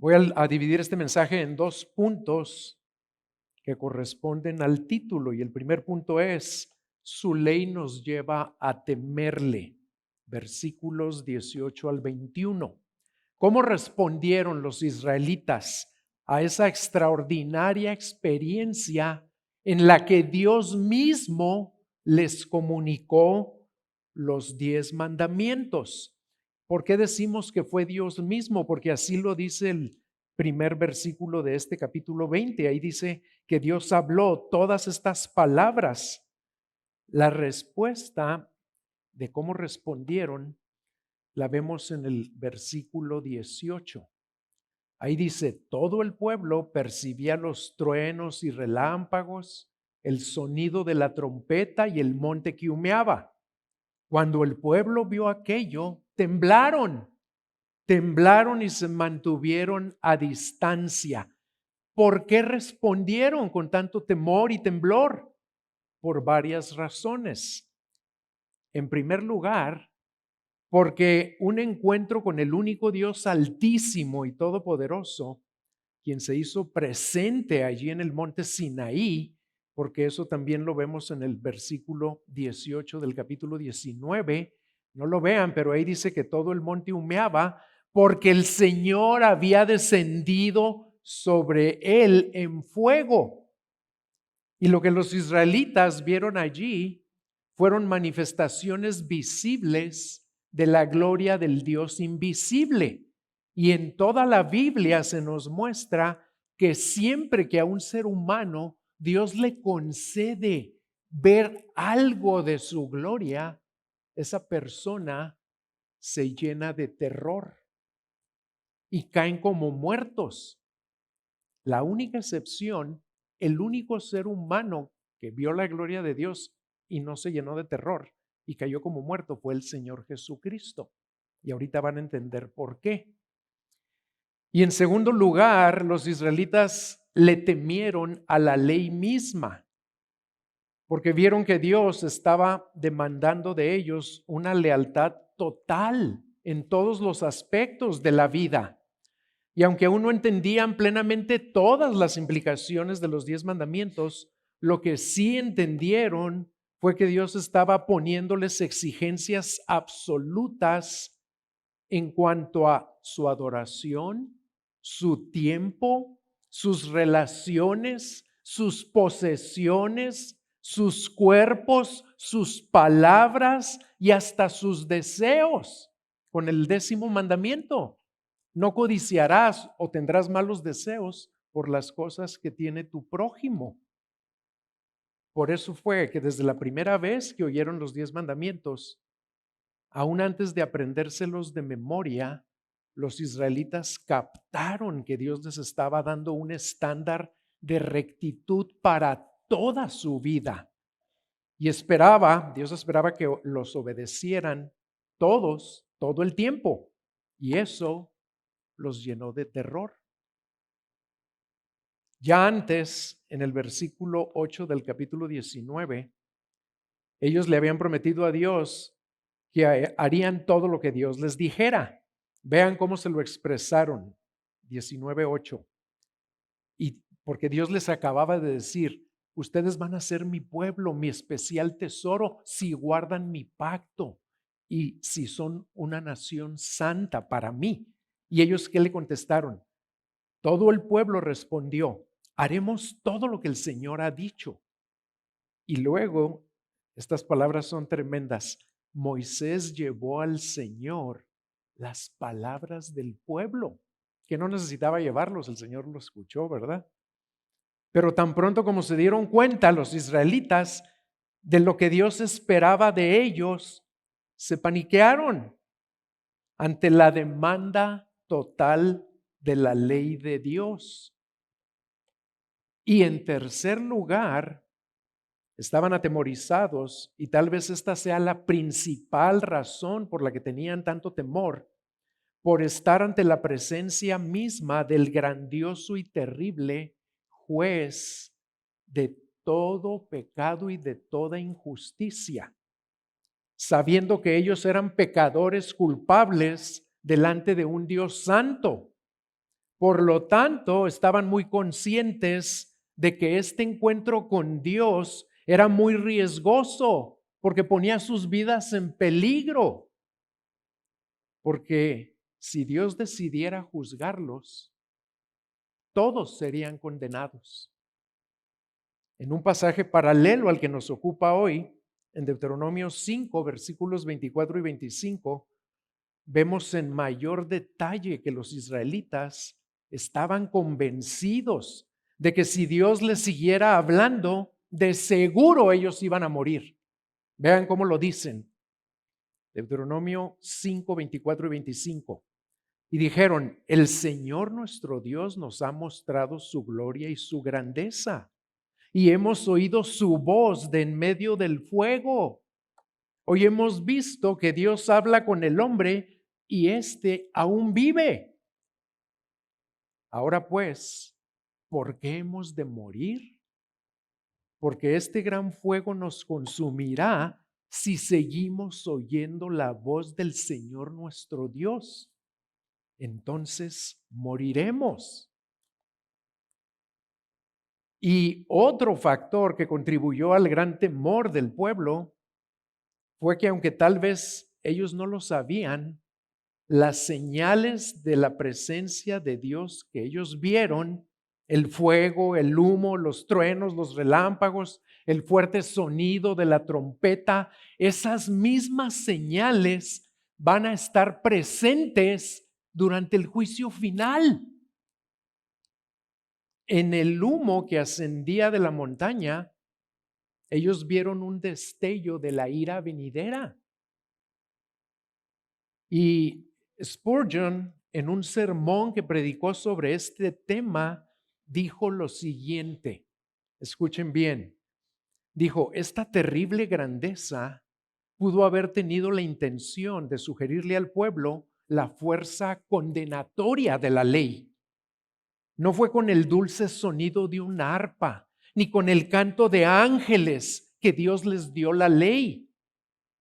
Voy a dividir este mensaje en dos puntos que corresponden al título, y el primer punto es: su ley nos lleva a temerle. Versículos 18 al 21. ¿Cómo respondieron los israelitas a esa extraordinaria experiencia en la que Dios mismo les comunicó los 10 mandamientos? ¿Por qué decimos que fue Dios mismo? Porque así lo dice el primer versículo de este capítulo 20. Ahí dice que Dios habló todas estas palabras. La respuesta de cómo respondieron la vemos en el versículo 18. Ahí dice: todo el pueblo percibía los truenos y relámpagos, el sonido de la trompeta y el monte que humeaba. Cuando el pueblo vio aquello, temblaron y se mantuvieron a distancia. ¿Por qué respondieron con tanto temor y temblor? Por varias razones. En primer lugar, porque un encuentro con el único Dios altísimo y todopoderoso, quien se hizo presente allí en el monte Sinaí, porque eso también lo vemos en el versículo 18 del capítulo 19, no lo vean, pero ahí dice que todo el monte humeaba porque el Señor había descendido sobre él en fuego. Y lo que los israelitas vieron allí fueron manifestaciones visibles de la gloria del Dios invisible. Y en toda la Biblia se nos muestra que siempre que a un ser humano Dios le concede ver algo de su gloria, esa persona se llena de terror y caen como muertos. La única excepción, el único ser humano que vio la gloria de Dios y no se llenó de terror y cayó como muerto, fue el Señor Jesucristo. Y ahorita van a entender por qué. Y en segundo lugar, los israelitas le temieron a la ley misma, porque vieron que Dios estaba demandando de ellos una lealtad total en todos los aspectos de la vida. Y aunque aún no entendían plenamente todas las implicaciones de los 10 mandamientos, lo que sí entendieron fue que Dios estaba poniéndoles exigencias absolutas en cuanto a su adoración, su tiempo, sus relaciones, sus posesiones, sus cuerpos, sus palabras y hasta sus deseos. Con el 10º mandamiento: no codiciarás o tendrás malos deseos por las cosas que tiene tu prójimo. Por eso fue que desde la primera vez que oyeron los 10 mandamientos, aún antes de aprendérselos de memoria, los israelitas captaron que Dios les estaba dando un estándar de rectitud para toda su vida. Y Dios esperaba que los obedecieran todos, todo el tiempo. Y eso los llenó de terror. Ya antes, en el versículo 8 del capítulo 19, ellos le habían prometido a Dios que harían todo lo que Dios les dijera. Vean cómo se lo expresaron, 19:8. Y porque Dios les acababa de decir: ustedes van a ser mi pueblo, mi especial tesoro, si guardan mi pacto y si son una nación santa para mí. ¿Y ellos qué le contestaron? Todo el pueblo respondió: haremos todo lo que el Señor ha dicho. Y luego, estas palabras son tremendas: Moisés llevó al Señor las palabras del pueblo, que no necesitaba llevarlos, el Señor lo escuchó, ¿verdad? Pero tan pronto como se dieron cuenta los israelitas de lo que Dios esperaba de ellos, se paniquearon ante la demanda total de la ley de Dios. Y en tercer lugar, estaban atemorizados, y tal vez esta sea la principal razón por la que tenían tanto temor, por estar ante la presencia misma del grandioso y terrible juez de todo pecado y de toda injusticia, sabiendo que ellos eran pecadores culpables delante de un Dios santo. Por lo tanto, estaban muy conscientes de que este encuentro con Dios era muy riesgoso porque ponía sus vidas en peligro. Porque si Dios decidiera juzgarlos, todos serían condenados. En un pasaje paralelo al que nos ocupa hoy, en Deuteronomio 5, versículos 24 y 25, vemos en mayor detalle que los israelitas estaban convencidos de que si Dios les siguiera hablando, de seguro ellos iban a morir. Vean cómo lo dicen. Deuteronomio 5, 24 y 25. Y dijeron, el Señor nuestro Dios nos ha mostrado su gloria y su grandeza, y hemos oído su voz de en medio del fuego. Hoy hemos visto que Dios habla con el hombre y éste aún vive. Ahora pues, ¿por qué hemos de morir? Porque este gran fuego nos consumirá si seguimos oyendo la voz del Señor nuestro Dios. Entonces moriremos. Y otro factor que contribuyó al gran temor del pueblo fue que aunque tal vez ellos no lo sabían, las señales de la presencia de Dios que ellos vieron, el fuego, el humo, los truenos, los relámpagos, el fuerte sonido de la trompeta, esas mismas señales van a estar presentes durante el juicio final. En el humo que ascendía de la montaña, ellos vieron un destello de la ira venidera. Y Spurgeon, en un sermón que predicó sobre este tema, dijo lo siguiente. Escuchen bien. Dijo, esta terrible grandeza pudo haber tenido la intención de sugerirle al pueblo la fuerza condenatoria de la ley. No fue con el dulce sonido de una arpa, ni con el canto de ángeles que Dios les dio la ley,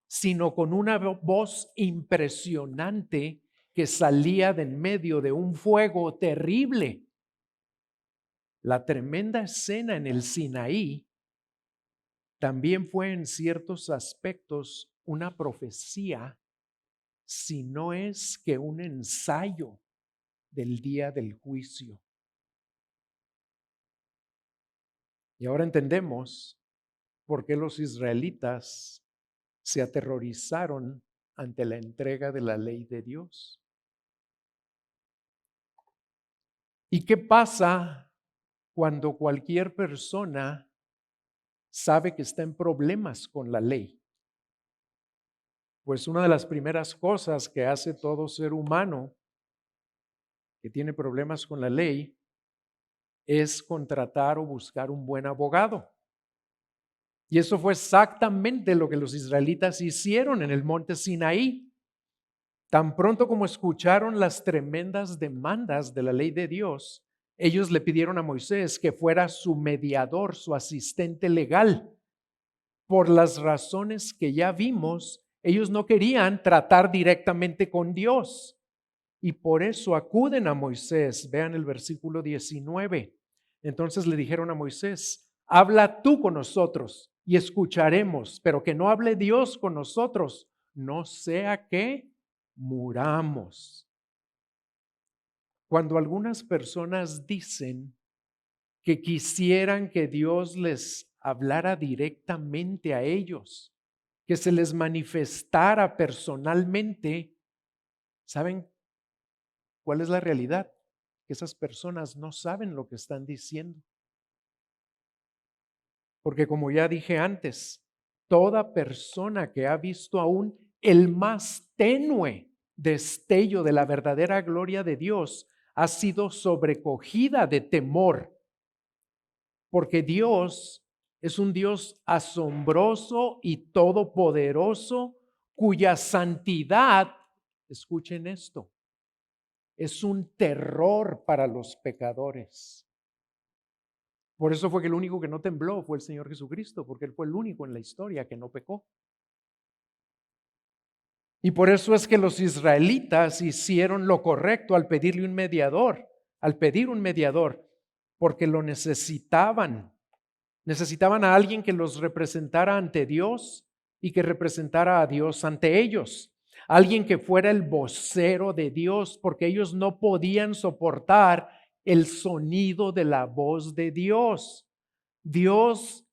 sino con una voz impresionante que salía de en medio de un fuego terrible. La tremenda escena en el Sinaí también fue en ciertos aspectos una profecía, si no es que un ensayo del día del juicio. Y ahora entendemos por qué los israelitas se aterrorizaron ante la entrega de la ley de Dios. ¿Y qué pasa cuando cualquier persona sabe que está en problemas con la ley? Pues una de las primeras cosas que hace todo ser humano que tiene problemas con la ley es contratar o buscar un buen abogado. Y eso fue exactamente lo que los israelitas hicieron en el monte Sinaí. Tan pronto como escucharon las tremendas demandas de la ley de Dios, ellos le pidieron a Moisés que fuera su mediador, su asistente legal. Por las razones que ya vimos, ellos no querían tratar directamente con Dios. Y por eso acuden a Moisés. Vean el versículo 19. Entonces le dijeron a Moisés, habla tú con nosotros y escucharemos, pero que no hable Dios con nosotros, no sea que muramos. Cuando algunas personas dicen que quisieran que Dios les hablara directamente a ellos, que se les manifestara personalmente, ¿saben cuál es la realidad? Que esas personas no saben lo que están diciendo. Porque como ya dije antes, toda persona que ha visto aún el más tenue destello de la verdadera gloria de Dios ha sido sobrecogida de temor. Porque Dios es un Dios asombroso y todopoderoso, cuya santidad, escuchen esto, es un terror para los pecadores. Por eso fue que el único que no tembló fue el Señor Jesucristo, porque Él fue el único en la historia que no pecó. Y por eso es que los israelitas hicieron lo correcto al pedirle un mediador al pedir un mediador, porque lo necesitaban. Necesitaban a alguien que los representara ante Dios y que representara a Dios ante ellos. Alguien que fuera el vocero de Dios, porque ellos no podían soportar el sonido de la voz de Dios. Dios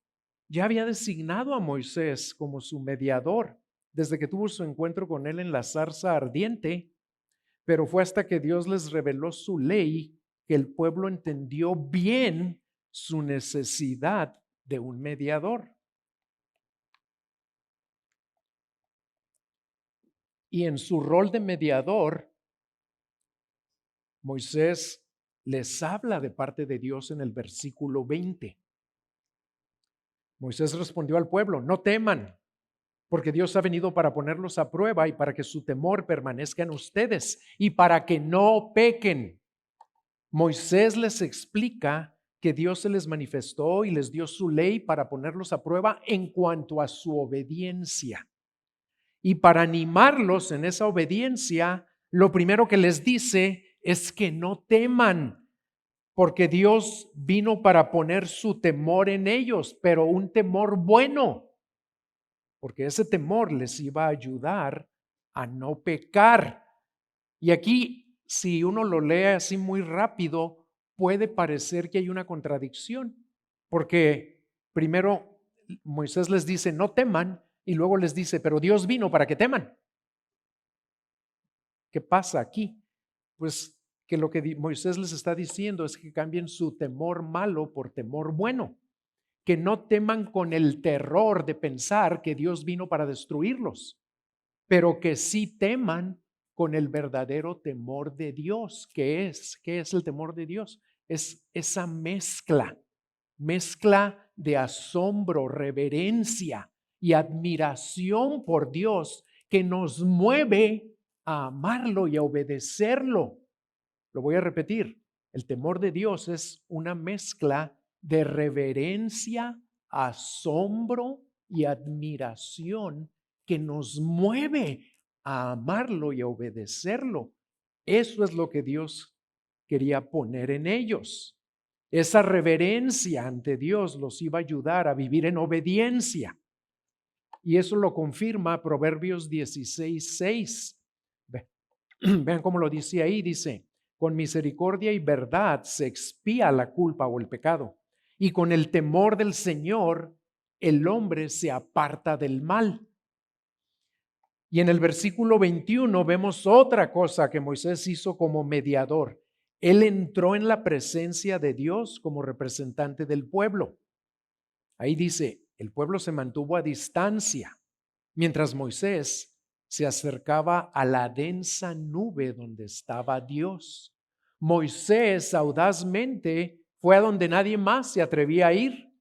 ya había designado a Moisés como su mediador desde que tuvo su encuentro con él en la zarza ardiente, pero fue hasta que Dios les reveló su ley que el pueblo entendió bien su necesidad de un mediador. Y en su rol de mediador, Moisés les habla de parte de Dios en el versículo 20. Moisés respondió al pueblo: no teman, porque Dios ha venido para ponerlos a prueba y para que su temor permanezca en ustedes y para que no pequen. Moisés les explica que Dios se les manifestó y les dio su ley para ponerlos a prueba en cuanto a su obediencia. Y para animarlos en esa obediencia, lo primero que les dice es que no teman, porque Dios vino para poner su temor en ellos, pero un temor bueno, porque ese temor les iba a ayudar a no pecar. Y aquí, si uno lo lee así muy rápido, puede parecer que hay una contradicción, porque primero Moisés les dice no teman y luego les dice, pero Dios vino para que teman. ¿Qué pasa aquí? Pues que lo que Moisés les está diciendo es que cambien su temor malo por temor bueno, que no teman con el terror de pensar que Dios vino para destruirlos, pero que sí teman con el verdadero temor de Dios. ¿Qué es el temor de Dios? Es esa mezcla de asombro, reverencia y admiración por Dios que nos mueve a amarlo y a obedecerlo. Lo voy a repetir, el temor de Dios es una mezcla de reverencia, asombro y admiración que nos mueve a amarlo y a obedecerlo. Eso es lo que Dios quería poner en ellos. Esa reverencia ante Dios los iba a ayudar a vivir en obediencia. Y eso lo confirma Proverbios 16:6. Vean cómo lo dice ahí, dice: con misericordia y verdad se expía la culpa o el pecado, y con el temor del Señor el hombre se aparta del mal. Y en el versículo 21 vemos otra cosa que Moisés hizo como mediador. Él entró en la presencia de Dios como representante del pueblo. Ahí dice, el pueblo se mantuvo a distancia, mientras Moisés se acercaba a la densa nube donde estaba Dios. Moisés audazmente fue a donde nadie más se atrevía a ir,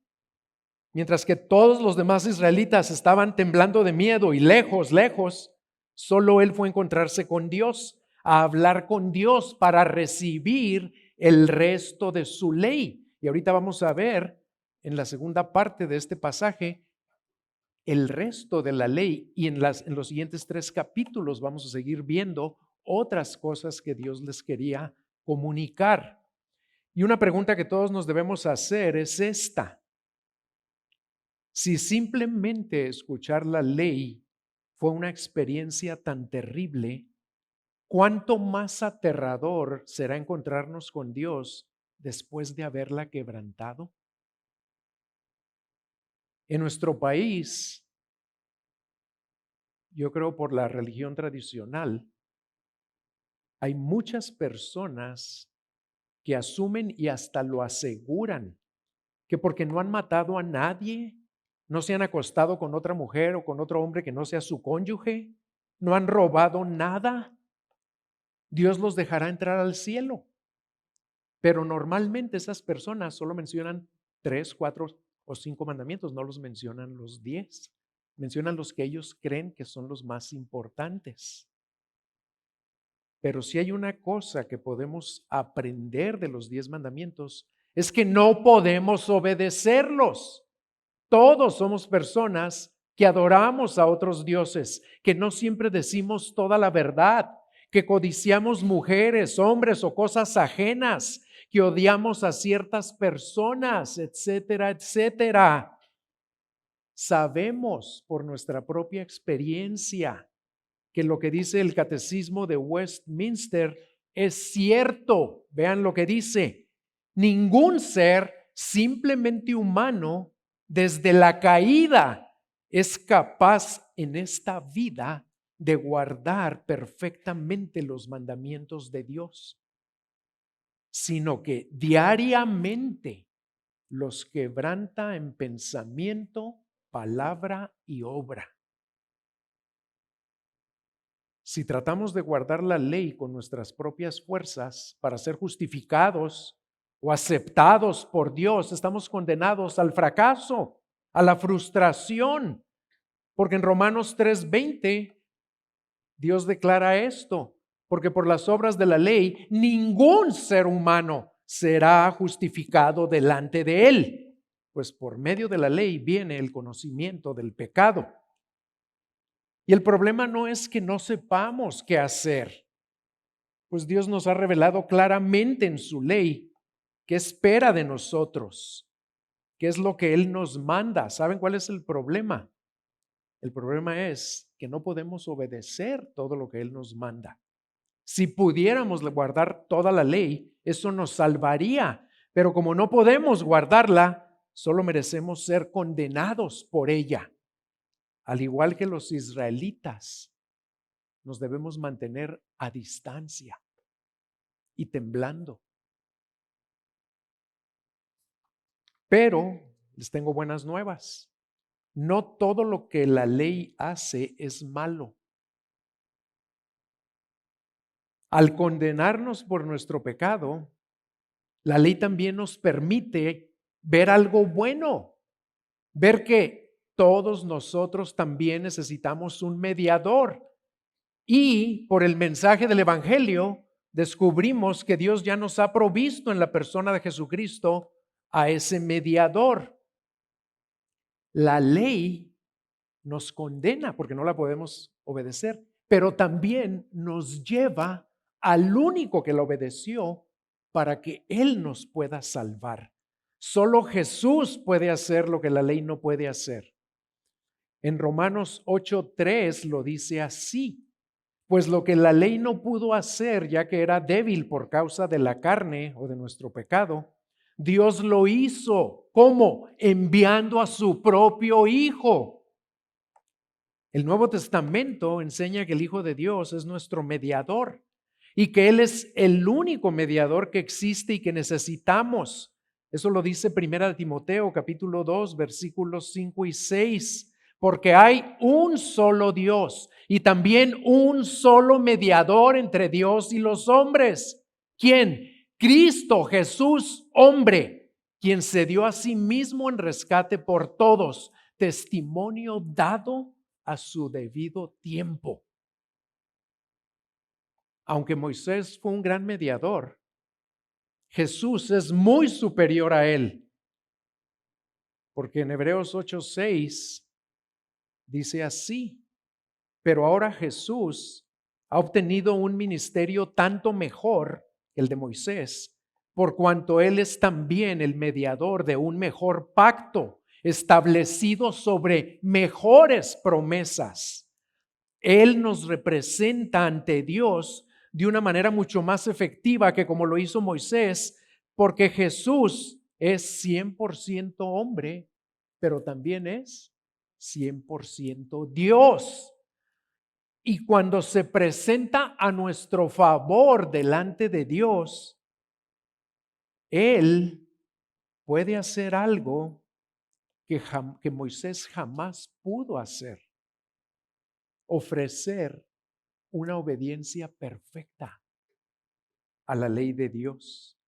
mientras que todos los demás israelitas estaban temblando de miedo y lejos, solo él fue a encontrarse con Dios, a hablar con Dios para recibir el resto de su ley. Y ahorita vamos a ver en la segunda parte de este pasaje el resto de la ley, y en los siguientes 3 capítulos vamos a seguir viendo otras cosas que Dios les quería comunicar. Y una pregunta que todos nos debemos hacer es esta: si simplemente escuchar la ley fue una experiencia tan terrible, ¿cuánto más aterrador será encontrarnos con Dios después de haberla quebrantado? En nuestro país, yo creo por la religión tradicional, hay muchas personas que asumen y hasta lo aseguran que porque no han matado a nadie, no se han acostado con otra mujer o con otro hombre que no sea su cónyuge, no han robado nada, Dios los dejará entrar al cielo. Pero normalmente esas personas solo mencionan 3, 4 o 5 mandamientos, no los mencionan los 10. Mencionan los que ellos creen que son los más importantes. Pero si hay una cosa que podemos aprender de los 10 mandamientos, es que no podemos obedecerlos. Todos somos personas que adoramos a otros dioses, que no siempre decimos toda la verdad, que codiciamos mujeres, hombres o cosas ajenas, que odiamos a ciertas personas, etcétera, etcétera. Sabemos por nuestra propia experiencia que lo que dice el Catecismo de Westminster es cierto. Vean lo que dice: ningún ser simplemente humano desde la caída es capaz en esta vida de guardar perfectamente los mandamientos de Dios, sino que diariamente los quebranta en pensamiento, palabra y obra. Si tratamos de guardar la ley con nuestras propias fuerzas para ser justificados o aceptados por Dios, estamos condenados al fracaso, a la frustración, porque en Romanos 3:20 Dios declara esto: porque por las obras de la ley ningún ser humano será justificado delante de él, pues por medio de la ley viene el conocimiento del pecado. Y el problema no es que no sepamos qué hacer, pues Dios nos ha revelado claramente en su ley qué espera de nosotros, qué es lo que Él nos manda. ¿Saben cuál es el problema? El problema es que no podemos obedecer todo lo que Él nos manda. Si pudiéramos guardar toda la ley, eso nos salvaría, pero como no podemos guardarla, solo merecemos ser condenados por ella. Al igual que los israelitas, nos debemos mantener a distancia y temblando. Pero les tengo buenas nuevas. No todo lo que la ley hace es malo. Al condenarnos por nuestro pecado, la ley también nos permite ver algo bueno, ver que todos nosotros también necesitamos un mediador. Y por el mensaje del Evangelio descubrimos que Dios ya nos ha provisto en la persona de Jesucristo a ese mediador. La ley nos condena porque no la podemos obedecer, pero también nos lleva al único que la obedeció para que Él nos pueda salvar. Solo Jesús puede hacer lo que la ley no puede hacer. En Romanos 8:3 lo dice así: pues lo que la ley no pudo hacer, ya que era débil por causa de la carne o de nuestro pecado, Dios lo hizo. ¿Cómo? Enviando a su propio Hijo. El Nuevo Testamento enseña que el Hijo de Dios es nuestro mediador y que Él es el único mediador que existe y que necesitamos. Eso lo dice 1 Timoteo capítulo 2 versículos 5 y 6. Porque hay un solo Dios y también un solo mediador entre Dios y los hombres. ¿Quién? Cristo Jesús, hombre, quien se dio a sí mismo en rescate por todos, testimonio dado a su debido tiempo. Aunque Moisés fue un gran mediador, Jesús es muy superior a él. Porque en Hebreos 8:6 dice así: pero ahora Jesús ha obtenido un ministerio tanto mejor que el de Moisés, por cuanto Él es también el mediador de un mejor pacto, establecido sobre mejores promesas. Él nos representa ante Dios de una manera mucho más efectiva que como lo hizo Moisés, porque Jesús es 100% hombre, pero también es 100% Dios. Y cuando se presenta a nuestro favor delante de Dios, Él puede hacer algo que Moisés jamás pudo hacer: ofrecer una obediencia perfecta a la ley de Dios.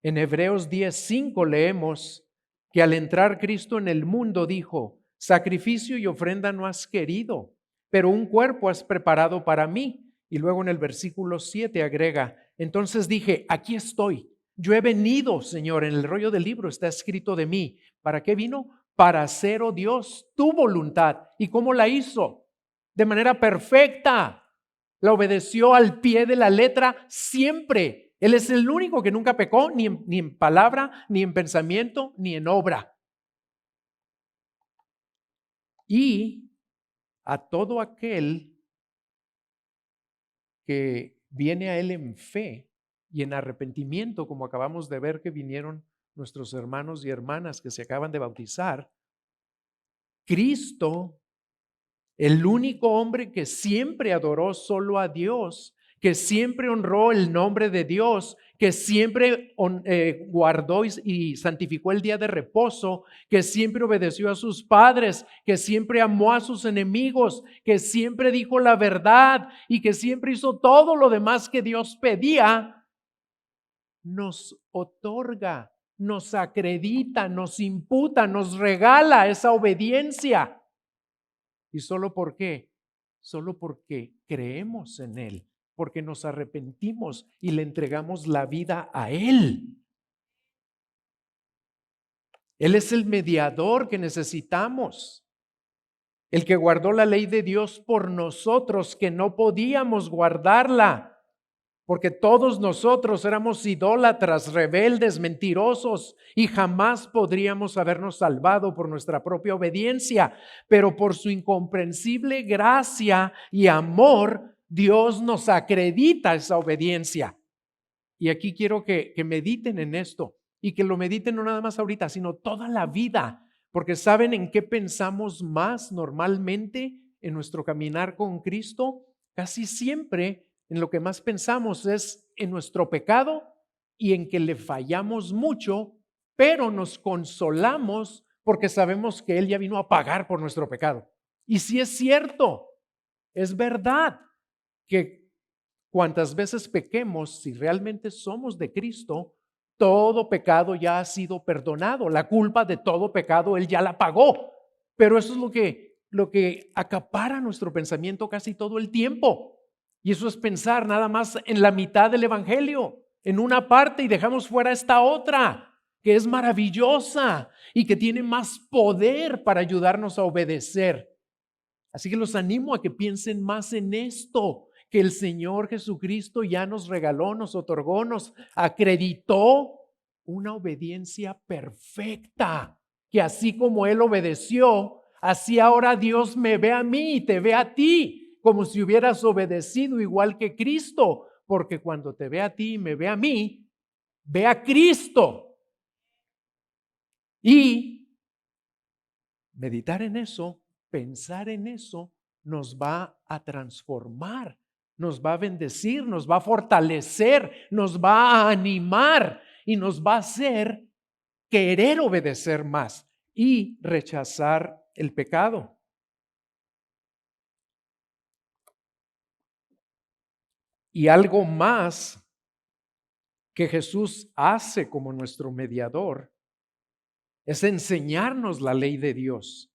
En Hebreos 10:5 leemos que al entrar Cristo en el mundo dijo: sacrificio y ofrenda no has querido, pero un cuerpo has preparado para mí. Y luego en el versículo 7 agrega: entonces dije, aquí estoy, yo he venido, Señor. En el rollo del libro está escrito de mí. ¿Para qué vino? Para hacer, oh Dios, tu voluntad. ¿Y cómo la hizo? De manera perfecta. La obedeció al pie de la letra siempre. Él es el único que nunca pecó, ni en palabra, ni en pensamiento, ni en obra. Y a todo aquel que viene a Él en fe y en arrepentimiento, como acabamos de ver que vinieron nuestros hermanos y hermanas que se acaban de bautizar, Cristo, el único hombre que siempre adoró solo a Dios, que siempre honró el nombre de Dios, que siempre guardó y santificó el día de reposo, que siempre obedeció a sus padres, que siempre amó a sus enemigos, que siempre dijo la verdad y que siempre hizo todo lo demás que Dios pedía, nos otorga, nos acredita, nos imputa, nos regala esa obediencia. ¿Y solo por qué? Solo porque creemos en Él, porque nos arrepentimos y le entregamos la vida a Él. Él es el mediador que necesitamos, el que guardó la ley de Dios por nosotros, que no podíamos guardarla, porque todos nosotros éramos idólatras, rebeldes, mentirosos, y jamás podríamos habernos salvado por nuestra propia obediencia, pero por su incomprensible gracia y amor, Dios nos acredita esa obediencia. Y aquí quiero que mediten en esto, y que lo mediten no nada más ahorita, sino toda la vida, porque ¿saben en qué pensamos más normalmente en nuestro caminar con Cristo? Casi siempre en lo que más pensamos es en nuestro pecado y en que le fallamos mucho, pero nos consolamos porque sabemos que Él ya vino a pagar por nuestro pecado. Y si es cierto, es verdad que cuantas veces pequemos, si realmente somos de Cristo, todo pecado ya ha sido perdonado. La culpa de todo pecado Él ya la pagó. Pero eso es lo que acapara nuestro pensamiento casi todo el tiempo. Y eso es pensar nada más en la mitad del Evangelio, en una parte, y dejamos fuera esta otra, que es maravillosa y que tiene más poder para ayudarnos a obedecer. Así que los animo a que piensen más en esto, que el Señor Jesucristo ya nos regaló, nos otorgó, nos acreditó una obediencia perfecta, que así como Él obedeció, así ahora Dios me ve a mí y te ve a ti, como si hubieras obedecido igual que Cristo, porque cuando te ve a ti y me ve a mí, ve a Cristo. Y meditar en eso, pensar en eso, nos va a transformar, nos va a bendecir, nos va a fortalecer, nos va a animar y nos va a hacer querer obedecer más y rechazar el pecado. Y algo más que Jesús hace como nuestro mediador es enseñarnos la ley de Dios.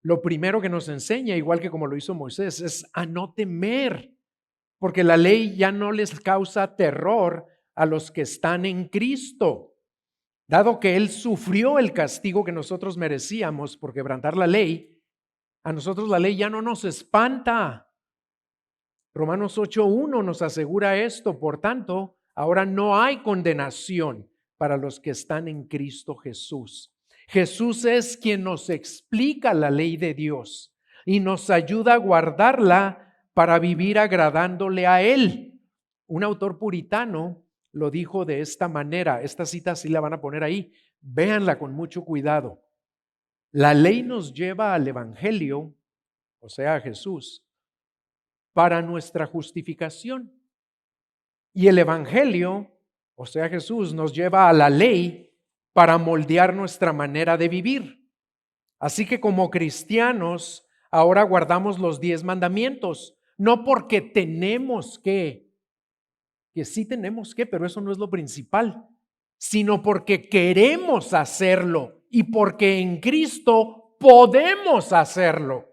Lo primero que nos enseña, igual que como lo hizo Moisés, es a no temer, porque la ley ya no les causa terror a los que están en Cristo. Dado que Él sufrió el castigo que nosotros merecíamos por quebrantar la ley, a nosotros la ley ya no nos espanta. Romanos 8:1 nos asegura esto. Por tanto, ahora no hay condenación para los que están en Cristo Jesús. Jesús es quien nos explica la ley de Dios y nos ayuda a guardarla para vivir agradándole a Él. Un autor puritano lo dijo de esta manera. Esta cita sí la van a poner ahí. Véanla con mucho cuidado. La ley nos lleva al Evangelio, o sea, a Jesús, para nuestra justificación. Y el Evangelio, o sea, Jesús, nos lleva a la ley para moldear nuestra manera de vivir. Así que como cristianos, ahora guardamos los 10 mandamientos, no porque tenemos que sí tenemos que, pero eso no es lo principal, sino porque queremos hacerlo y porque en Cristo podemos hacerlo.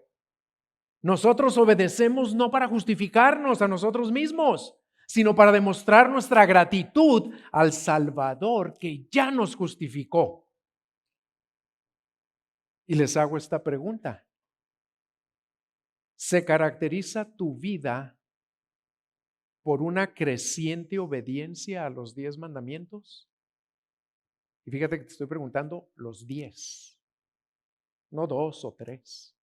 Nosotros obedecemos no para justificarnos a nosotros mismos, sino para demostrar nuestra gratitud al Salvador que ya nos justificó. Y les hago esta pregunta. ¿Se caracteriza tu vida por una creciente obediencia a los 10 mandamientos? Y fíjate que te estoy preguntando los 10, no 2 o 3.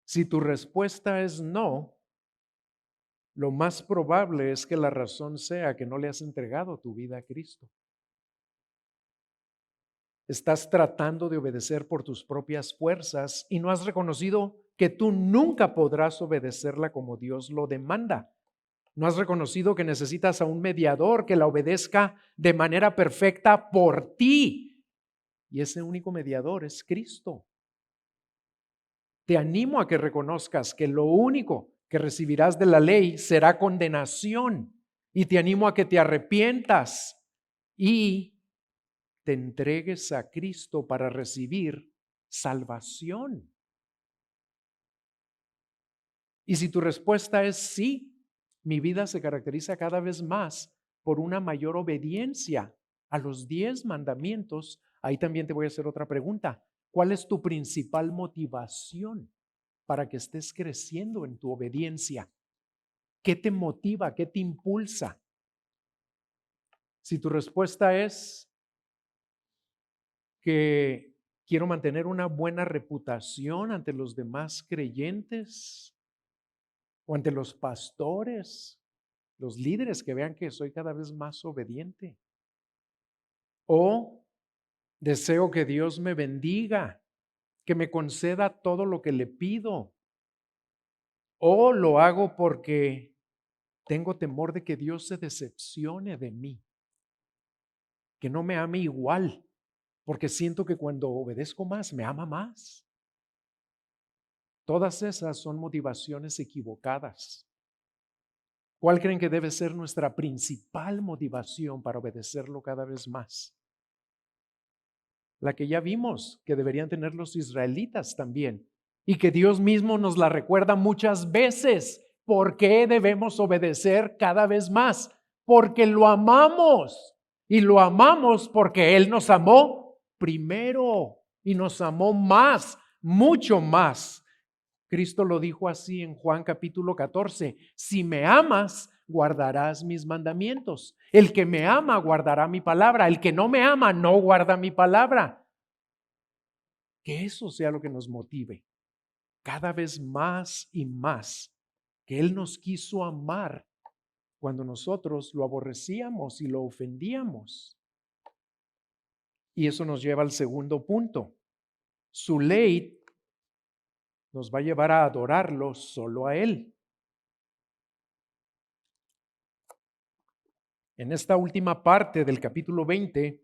Si tu respuesta es no, lo más probable es que la razón sea que no le has entregado tu vida a Cristo. Estás tratando de obedecer por tus propias fuerzas y no has reconocido que tú nunca podrás obedecerla como Dios lo demanda. No has reconocido que necesitas a un mediador que la obedezca de manera perfecta por ti. Y ese único mediador es Cristo. Te animo a que reconozcas que lo único que recibirás de la ley será condenación. Y te animo a que te arrepientas y te entregues a Cristo para recibir salvación. Y si tu respuesta es sí, mi vida se caracteriza cada vez más por una mayor obediencia a los 10 mandamientos, ahí también te voy a hacer otra pregunta. ¿Cuál es tu principal motivación para que estés creciendo en tu obediencia? ¿Qué te motiva? ¿Qué te impulsa? Si tu respuesta es que quiero mantener una buena reputación ante los demás creyentes o ante los pastores, los líderes, que vean que soy cada vez más obediente. O deseo que Dios me bendiga, que me conceda todo lo que le pido. O lo hago porque tengo temor de que Dios se decepcione de mí, que no me ame igual, porque siento que cuando obedezco más, me ama más. Todas esas son motivaciones equivocadas. ¿Cuál creen que debe ser nuestra principal motivación para obedecerlo cada vez más? La que ya vimos que deberían tener los israelitas también, y que Dios mismo nos la recuerda muchas veces. ¿Por qué debemos obedecer cada vez más? Porque lo amamos, y lo amamos porque Él nos amó primero y nos amó más, mucho más. Cristo lo dijo así en Juan capítulo 14, si me amas, guardarás mis mandamientos. El que me ama guardará mi palabra, el que no me ama no guarda mi palabra. Que eso sea lo que nos motive cada vez más y más, que Él nos quiso amar cuando nosotros lo aborrecíamos y lo ofendíamos. Y eso nos lleva al segundo punto. Su ley nos va a llevar a adorarlo solo a Él. En esta última parte del capítulo 20,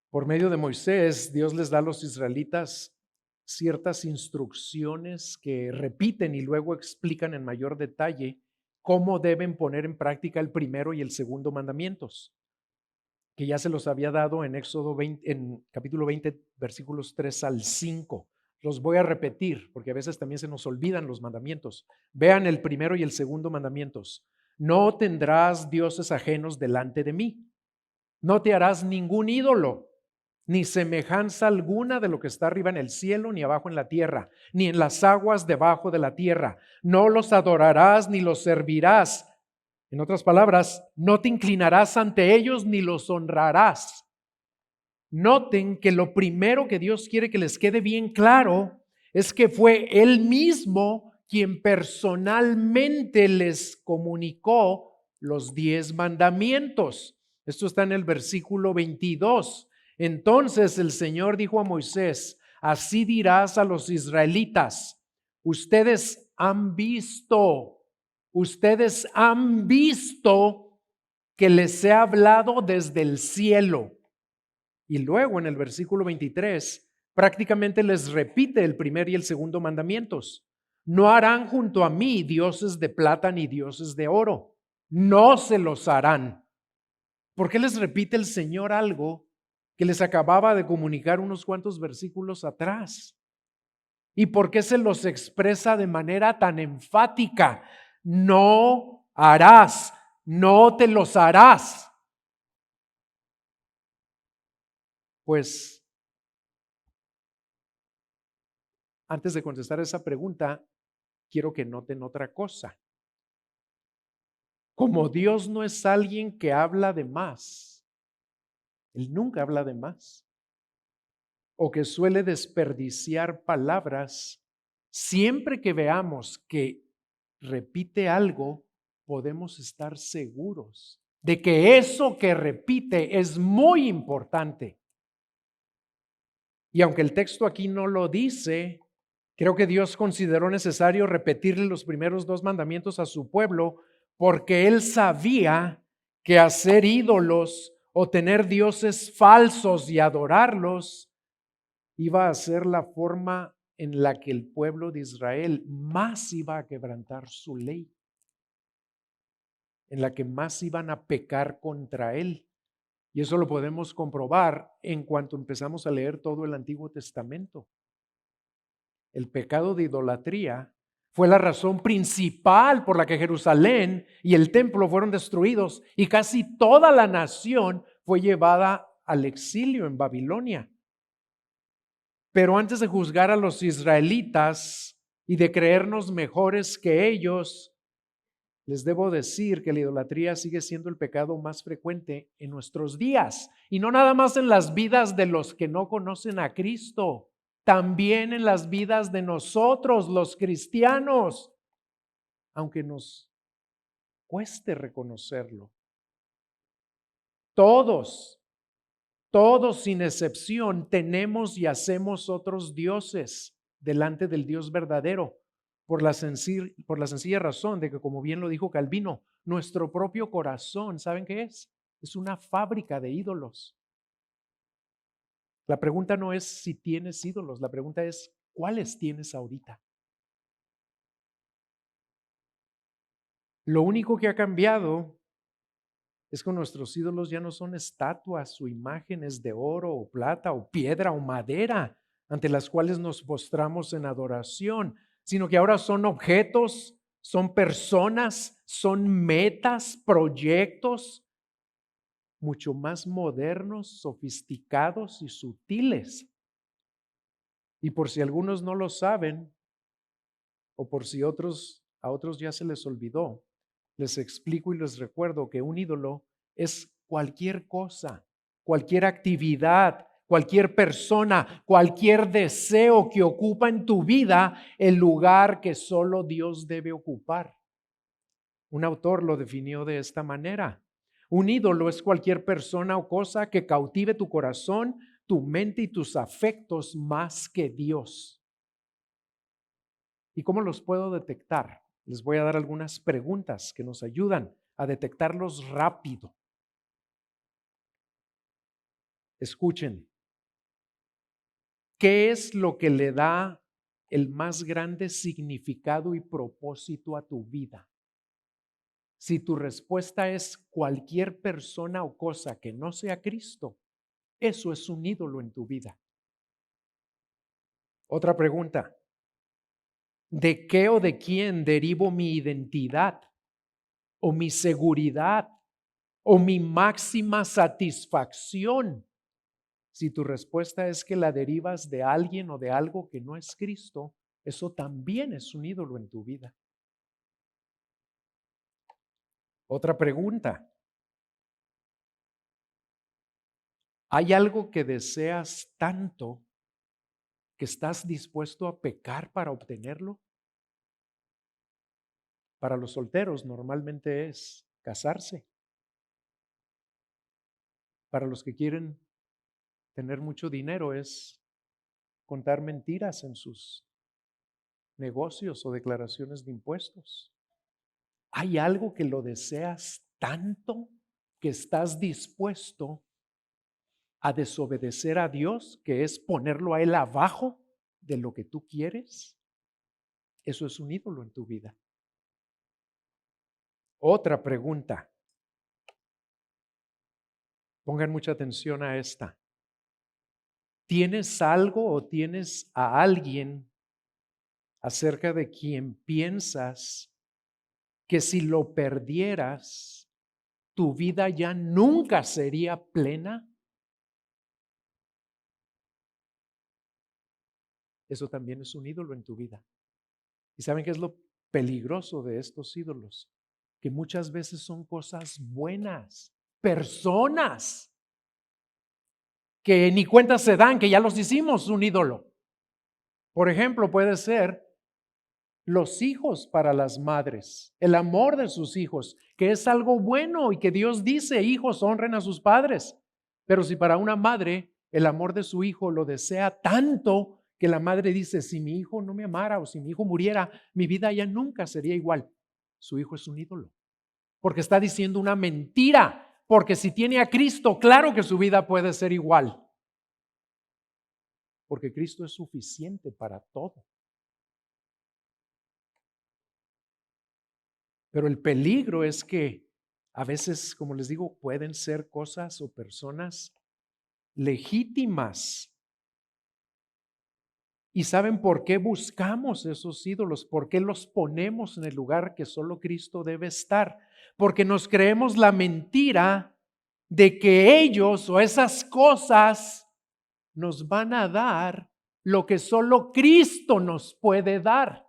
por medio de Moisés, Dios les da a los israelitas ciertas instrucciones que repiten y luego explican en mayor detalle cómo deben poner en práctica el primero y el segundo mandamientos, que ya se los había dado en Éxodo 20, en capítulo 20, versículos 3 al 5. Los voy a repetir porque a veces también se nos olvidan los mandamientos. Vean el primero y el segundo mandamientos. No tendrás dioses ajenos delante de mí. No te harás ningún ídolo, ni semejanza alguna de lo que está arriba en el cielo, ni abajo en la tierra, ni en las aguas debajo de la tierra. No los adorarás ni los servirás. En otras palabras, no te inclinarás ante ellos ni los honrarás. Noten que lo primero que Dios quiere que les quede bien claro es que fue Él mismo quien personalmente les comunicó los 10 mandamientos. Esto está en el versículo 22. Entonces el Señor dijo a Moisés, así dirás a los israelitas, ustedes han visto que les he hablado desde el cielo. Y luego en el versículo 23 prácticamente les repite el primer y el segundo mandamientos. No harán junto a mí dioses de plata ni dioses de oro. No se los harán. ¿Por qué les repite el Señor algo que les acababa de comunicar unos cuantos versículos atrás? ¿Y por qué se los expresa de manera tan enfática? No harás, no te los harás. Pues antes de contestar esa pregunta, quiero que noten otra cosa. Como Dios no es alguien que habla de más, Él nunca habla de más, o que suele desperdiciar palabras, siempre que veamos que repite algo, podemos estar seguros de que eso que repite es muy importante. Y aunque el texto aquí no lo dice, creo que Dios consideró necesario repetirle los primeros 2 mandamientos a su pueblo, porque Él sabía que hacer ídolos o tener dioses falsos y adorarlos iba a ser la forma en la que el pueblo de Israel más iba a quebrantar su ley, en la que más iban a pecar contra Él. Y eso lo podemos comprobar en cuanto empezamos a leer todo el Antiguo Testamento. El pecado de idolatría fue la razón principal por la que Jerusalén y el templo fueron destruidos y casi toda la nación fue llevada al exilio en Babilonia. Pero antes de juzgar a los israelitas y de creernos mejores que ellos, les debo decir que la idolatría sigue siendo el pecado más frecuente en nuestros días, y no nada más en las vidas de los que no conocen a Cristo, también en las vidas de nosotros, los cristianos, aunque nos cueste reconocerlo. Todos sin excepción, tenemos y hacemos otros dioses delante del Dios verdadero, por la sencilla razón de que, como bien lo dijo Calvino, nuestro propio corazón, ¿saben qué es? Es una fábrica de ídolos. La pregunta no es si tienes ídolos, la pregunta es ¿cuáles tienes ahorita? Lo único que ha cambiado es que nuestros ídolos ya no son estatuas o imágenes de oro o plata o piedra o madera ante las cuales nos postramos en adoración, sino que ahora son objetos, son personas, son metas, proyectos mucho más modernos, sofisticados y sutiles. Y por si algunos no lo saben, o por si a otros ya se les olvidó, les explico y les recuerdo que un ídolo es cualquier cosa, cualquier actividad, cualquier persona, cualquier deseo que ocupa en tu vida el lugar que solo Dios debe ocupar. Un autor lo definió de esta manera: un ídolo es cualquier persona o cosa que cautive tu corazón, tu mente y tus afectos más que Dios. ¿Y cómo los puedo detectar? Les voy a dar algunas preguntas que nos ayudan a detectarlos rápido. Escuchen, ¿qué es lo que le da el más grande significado y propósito a tu vida? Si tu respuesta es cualquier persona o cosa que no sea Cristo, eso es un ídolo en tu vida. Otra pregunta, ¿de qué o de quién derivo mi identidad o mi seguridad o mi máxima satisfacción? Si tu respuesta es que la derivas de alguien o de algo que no es Cristo, eso también es un ídolo en tu vida. Otra pregunta, ¿hay algo que deseas tanto que estás dispuesto a pecar para obtenerlo? Para los solteros normalmente es casarse. Para los que quieren tener mucho dinero es contar mentiras en sus negocios o declaraciones de impuestos. ¿Hay algo que lo deseas tanto que estás dispuesto a desobedecer a Dios, que es ponerlo a Él abajo de lo que tú quieres? Eso es un ídolo en tu vida. Otra pregunta. Pongan mucha atención a esta. ¿Tienes algo o tienes a alguien acerca de quien piensas que si lo perdieras, tu vida ya nunca sería plena? Eso también es un ídolo en tu vida. ¿Y saben qué es lo peligroso de estos ídolos, que muchas veces son cosas buenas, personas que ni cuenta se dan, que ya los hicimos un ídolo. Por ejemplo, puede ser los hijos para las madres, el amor de sus hijos, que es algo bueno y que Dios dice, hijos, honren a sus padres. Pero si para una madre el amor de su hijo lo desea tanto que la madre dice, si mi hijo no me amara o si mi hijo muriera, mi vida ya nunca sería igual. Su hijo es un ídolo, porque está diciendo una mentira, porque si tiene a Cristo, claro que su vida puede ser igual, porque Cristo es suficiente para todo. Pero el peligro es que a veces, como les digo, pueden ser cosas o personas legítimas. ¿Y saben por qué buscamos esos ídolos? ¿Por qué los ponemos en el lugar que solo Cristo debe estar? Porque nos creemos la mentira de que ellos o esas cosas nos van a dar lo que solo Cristo nos puede dar.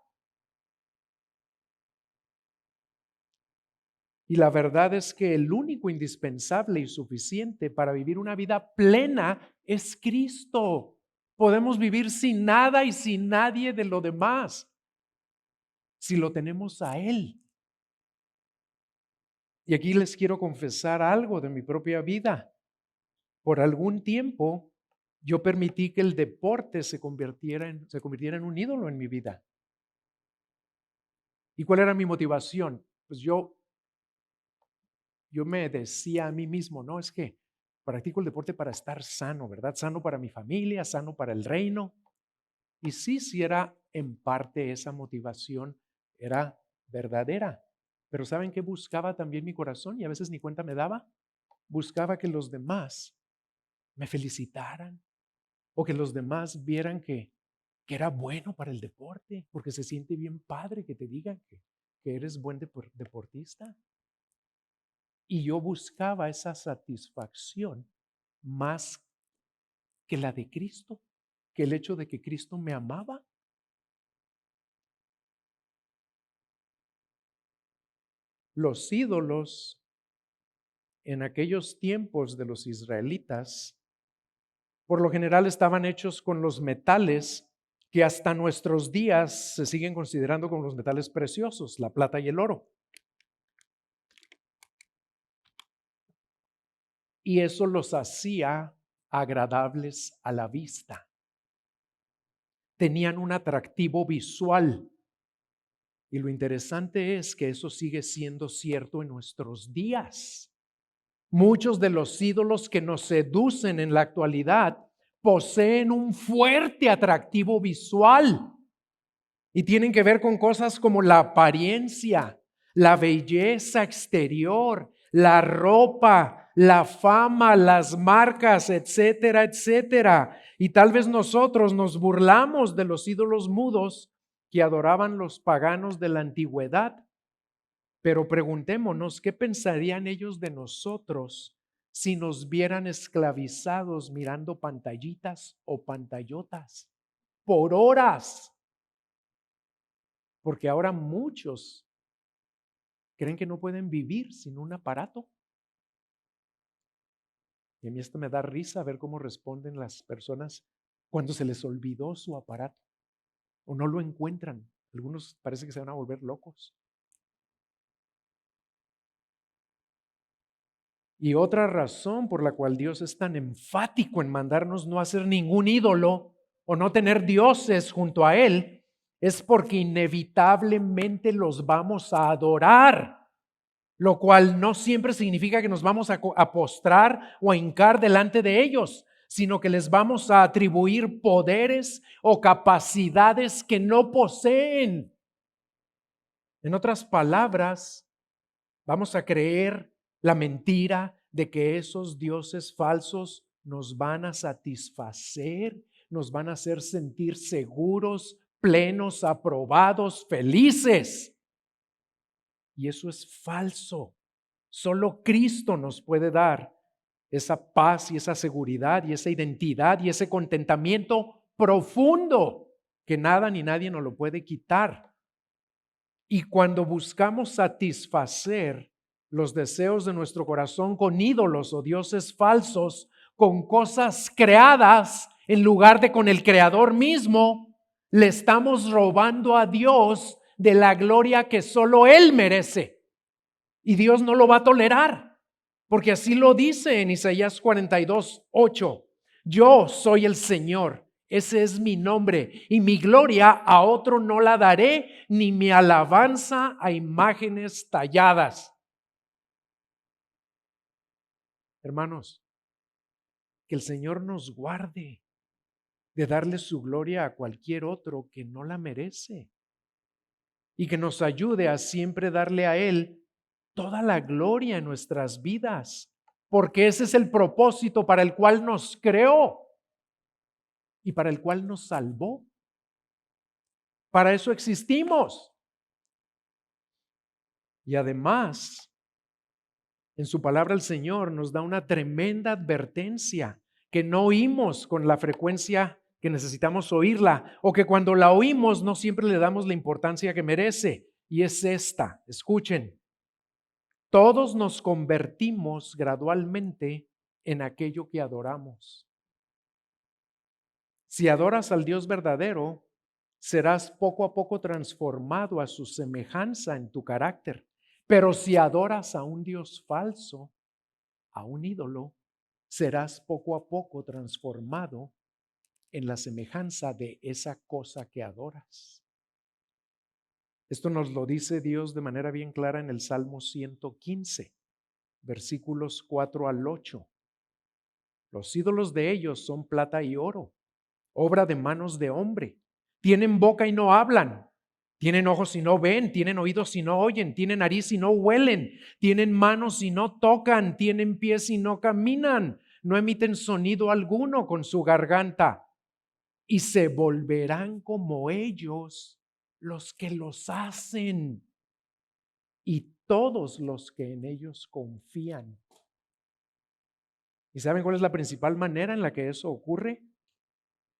Y la verdad es que el único indispensable y suficiente para vivir una vida plena es Cristo. Podemos vivir sin nada y sin nadie de lo demás, si lo tenemos a Él. Y aquí les quiero confesar algo de mi propia vida. Por algún tiempo yo permití que el deporte se convirtiera en un ídolo en mi vida. ¿Y cuál era mi motivación? Pues yo me decía a mí mismo, no, es que practico el deporte para estar sano, ¿verdad? Sano para mi familia, sano para el reino. Y sí era en parte esa motivación, era verdadera. Pero ¿saben qué buscaba también mi corazón? Y a veces ni cuenta me daba. Buscaba que los demás me felicitaran o que los demás vieran que era bueno para el deporte, porque se siente bien padre que te digan que eres buen deportista. Y yo buscaba esa satisfacción más que la de Cristo, que el hecho de que Cristo me amaba. Los ídolos en aquellos tiempos de los israelitas, por lo general estaban hechos con los metales que hasta nuestros días se siguen considerando como los metales preciosos, la plata y el oro. Y eso los hacía agradables a la vista. Tenían un atractivo visual. Y lo interesante es que eso sigue siendo cierto en nuestros días. Muchos de los ídolos que nos seducen en la actualidad poseen un fuerte atractivo visual y tienen que ver con cosas como la apariencia, la belleza exterior, la ropa, la fama, las marcas, etcétera, etcétera. Y tal vez nosotros nos burlamos de los ídolos mudos que adoraban los paganos de la antigüedad. Pero preguntémonos, ¿qué pensarían ellos de nosotros si nos vieran esclavizados mirando pantallitas o pantallotas por horas? Porque ahora muchos creen que no pueden vivir sin un aparato. Y a mí esto me da risa ver cómo responden las personas cuando se les olvidó su aparato o no lo encuentran. Algunos parece que se van a volver locos. Y otra razón por la cual Dios es tan enfático en mandarnos no hacer ningún ídolo o no tener dioses junto a Él es porque inevitablemente los vamos a adorar, lo cual no siempre significa que nos vamos a postrar o a hincar delante de ellos, sino que les vamos a atribuir poderes o capacidades que no poseen. En otras palabras, vamos a creer la mentira de que esos dioses falsos nos van a satisfacer, nos van a hacer sentir seguros, plenos, aprobados, felices. Y eso es falso. Solo Cristo nos puede dar esa paz y esa seguridad y esa identidad y ese contentamiento profundo que nada ni nadie nos lo puede quitar. Y cuando buscamos satisfacer los deseos de nuestro corazón con ídolos o dioses falsos, con cosas creadas en lugar de con el Creador mismo, le estamos robando a Dios de la gloria que solo Él merece. Y Dios no lo va a tolerar, porque así lo dice en Isaías 42:8. Yo soy el Señor, ese es mi nombre, y mi gloria a otro no la daré, ni mi alabanza a imágenes talladas. Hermanos, que el Señor nos guarde de darle su gloria a cualquier otro que no la merece, y que nos ayude a siempre darle a Él toda la gloria en nuestras vidas, porque ese es el propósito para el cual nos creó y para el cual nos salvó. Para eso existimos. Y además, en su palabra el Señor nos da una tremenda advertencia que no oímos con la frecuencia que necesitamos oírla, o que cuando la oímos no siempre le damos la importancia que merece. Y es esta, escuchen, todos nos convertimos gradualmente en aquello que adoramos. Si adoras al Dios verdadero, serás poco a poco transformado a su semejanza en tu carácter. Pero si adoras a un Dios falso, a un ídolo, serás poco a poco transformado en la semejanza de esa cosa que adoras. Esto nos lo dice Dios de manera bien clara en el Salmo 115, versículos 4 al 8. Los ídolos de ellos son plata y oro, obra de manos de hombre. Tienen boca y no hablan, tienen ojos y no ven, tienen oídos y no oyen, tienen nariz y no huelen, tienen manos y no tocan, tienen pies y no caminan, no emiten sonido alguno con su garganta. Y se volverán como ellos los que los hacen y todos los que en ellos confían. ¿Y saben cuál es la principal manera en la que eso ocurre?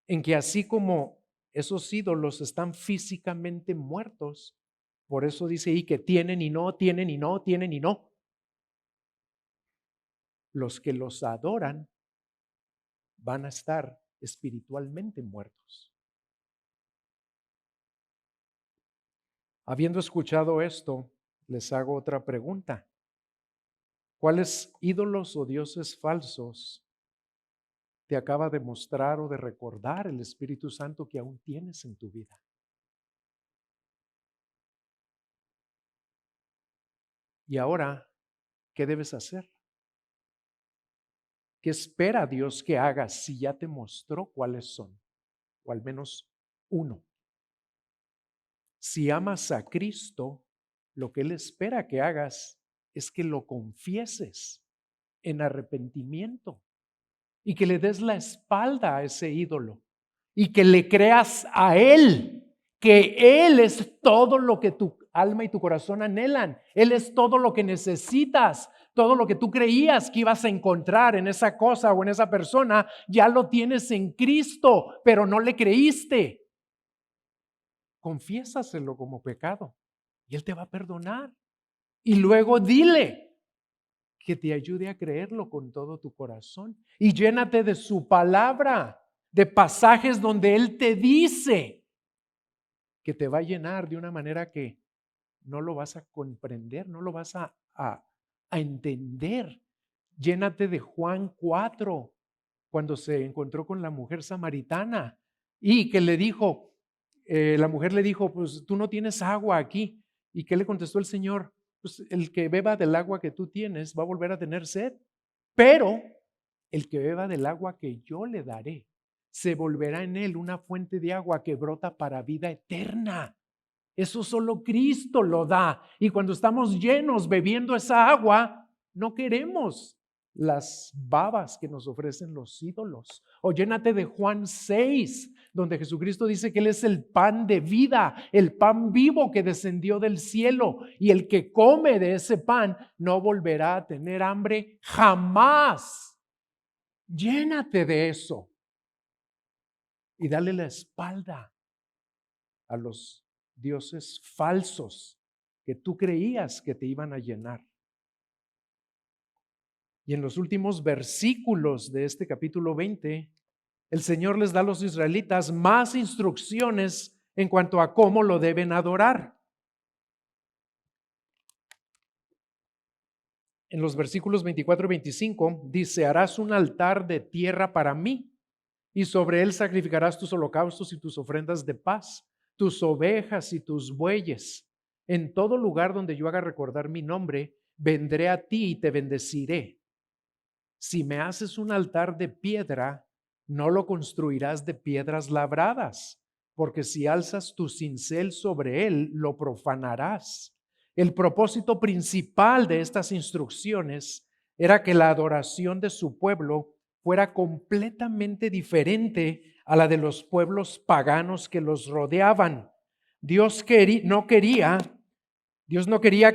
En que así como esos ídolos están físicamente muertos, por eso dice ahí que tienen y no, tienen y no, tienen y no. Los que los adoran van a estar espiritualmente muertos. Habiendo escuchado esto, les hago otra pregunta. ¿Cuáles ídolos o dioses falsos te acaba de mostrar o de recordar el Espíritu Santo que aún tienes en tu vida? Y ahora, ¿qué debes hacer? ¿Qué espera Dios que hagas si ya te mostró cuáles son? O al menos uno. Si amas a Cristo, lo que Él espera que hagas es que lo confieses en arrepentimiento y que le des la espalda a ese ídolo y que le creas a Él, que Él es todo lo que tu alma y tu corazón anhelan. Él es todo lo que necesitas. Todo lo que tú creías que ibas a encontrar en esa cosa o en esa persona, ya lo tienes en Cristo, pero no le creíste. Confiésaselo como pecado y Él te va a perdonar. Y luego dile que te ayude a creerlo con todo tu corazón. Y llénate de su palabra, de pasajes donde Él te dice que te va a llenar de una manera que no lo vas a comprender, no lo vas a entender. Llénate de Juan 4, cuando se encontró con la mujer samaritana y que le dijo, la mujer le dijo, pues tú no tienes agua aquí. ¿Y qué le contestó el Señor? Pues el que beba del agua que tú tienes va a volver a tener sed, pero el que beba del agua que yo le daré, se volverá en él una fuente de agua que brota para vida eterna. Eso solo Cristo lo da. Y cuando estamos llenos bebiendo esa agua, no queremos las babas que nos ofrecen los ídolos. O llénate de Juan 6, donde Jesucristo dice que Él es el pan de vida, el pan vivo que descendió del cielo. Y el que come de ese pan no volverá a tener hambre jamás. Llénate de eso. Y dale la espalda a los dioses falsos que tú creías que te iban a llenar. Y en los últimos versículos de este capítulo 20, el Señor les da a los israelitas más instrucciones en cuanto a cómo lo deben adorar. En los versículos 24 y 25 dice: harás un altar de tierra para mí, y sobre él sacrificarás tus holocaustos y tus ofrendas de paz, tus ovejas y tus bueyes. En todo lugar donde yo haga recordar mi nombre, vendré a ti y te bendeciré. Si me haces un altar de piedra, no lo construirás de piedras labradas, porque si alzas tu cincel sobre él, lo profanarás. El propósito principal de estas instrucciones era que la adoración de su pueblo fuera completamente diferente a la de los pueblos paganos que los rodeaban. Dios no quería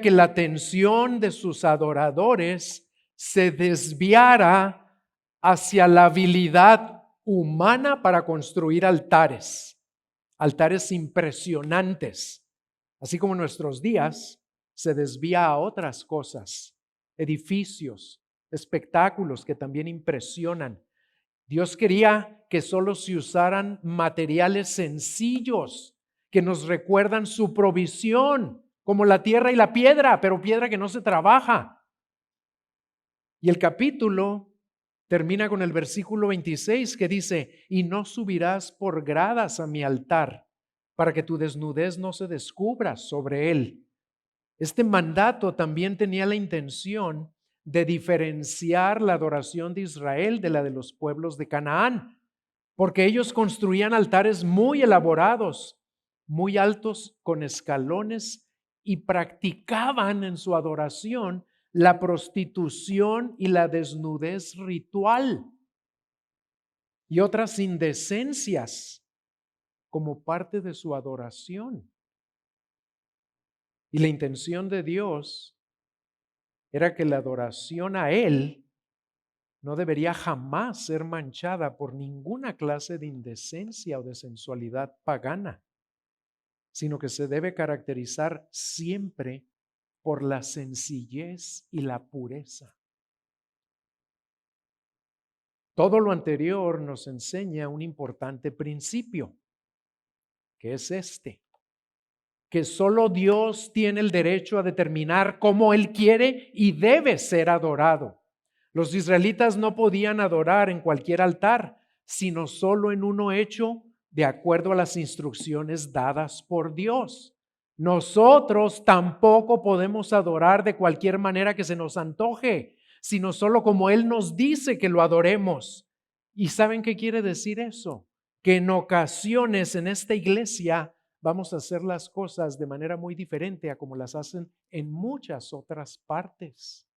que la atención de sus adoradores se desviara hacia la habilidad humana para construir altares impresionantes, así como en nuestros días se desvía a otras cosas, edificios, espectáculos que también impresionan. Dios quería que solo se usaran materiales sencillos que nos recuerdan su provisión, como la tierra y la piedra, pero piedra que no se trabaja. Y el capítulo termina con el versículo 26 que dice: y no subirás por gradas a mi altar, para que tu desnudez no se descubra sobre él. Este mandato también tenía la intención de diferenciar la adoración de Israel de la de los pueblos de Canaán, porque ellos construían altares muy elaborados, muy altos, con escalones, y practicaban en su adoración la prostitución y la desnudez ritual y otras indecencias como parte de su adoración. Y la intención de Dios era que la adoración a Él no debería jamás ser manchada por ninguna clase de indecencia o de sensualidad pagana, sino que se debe caracterizar siempre por la sencillez y la pureza. Todo lo anterior nos enseña un importante principio, que es este: que solo Dios tiene el derecho a determinar cómo Él quiere y debe ser adorado. Los israelitas no podían adorar en cualquier altar, sino solo en uno hecho de acuerdo a las instrucciones dadas por Dios. Nosotros tampoco podemos adorar de cualquier manera que se nos antoje, sino solo como Él nos dice que lo adoremos. ¿Y saben qué quiere decir eso? Que en ocasiones en esta iglesia vamos a hacer las cosas de manera muy diferente a como las hacen en muchas otras partes.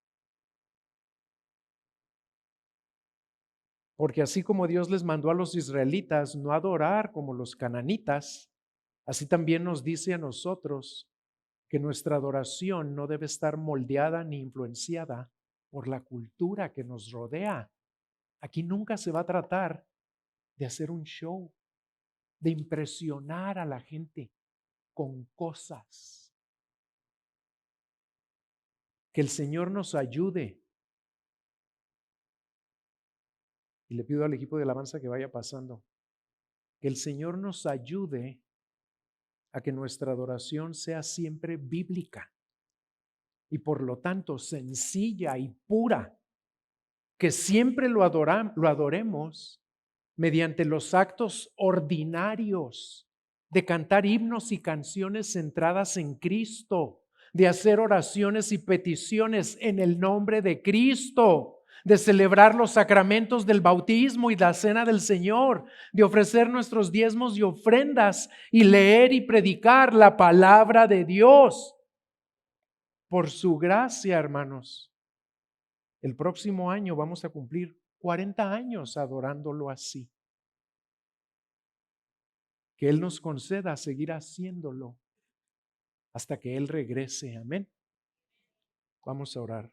Porque así como Dios les mandó a los israelitas no adorar como los cananitas, así también nos dice a nosotros que nuestra adoración no debe estar moldeada ni influenciada por la cultura que nos rodea. Aquí nunca se va a tratar de hacer un show, de impresionar a la gente con cosas. Que el Señor nos ayude. Y le pido al equipo de alabanza que vaya pasando. Que el Señor nos ayude a que nuestra adoración sea siempre bíblica y por lo tanto sencilla y pura. Que siempre lo adoremos mediante los actos ordinarios de cantar himnos y canciones centradas en Cristo, de hacer oraciones y peticiones en el nombre de Cristo, de celebrar los sacramentos del bautismo y la cena del Señor, de ofrecer nuestros diezmos y ofrendas y leer y predicar la palabra de Dios. Por su gracia, hermanos, el próximo año vamos a cumplir 40 años adorándolo así. Que Él nos conceda seguir haciéndolo hasta que Él regrese. Amén. Vamos a orar.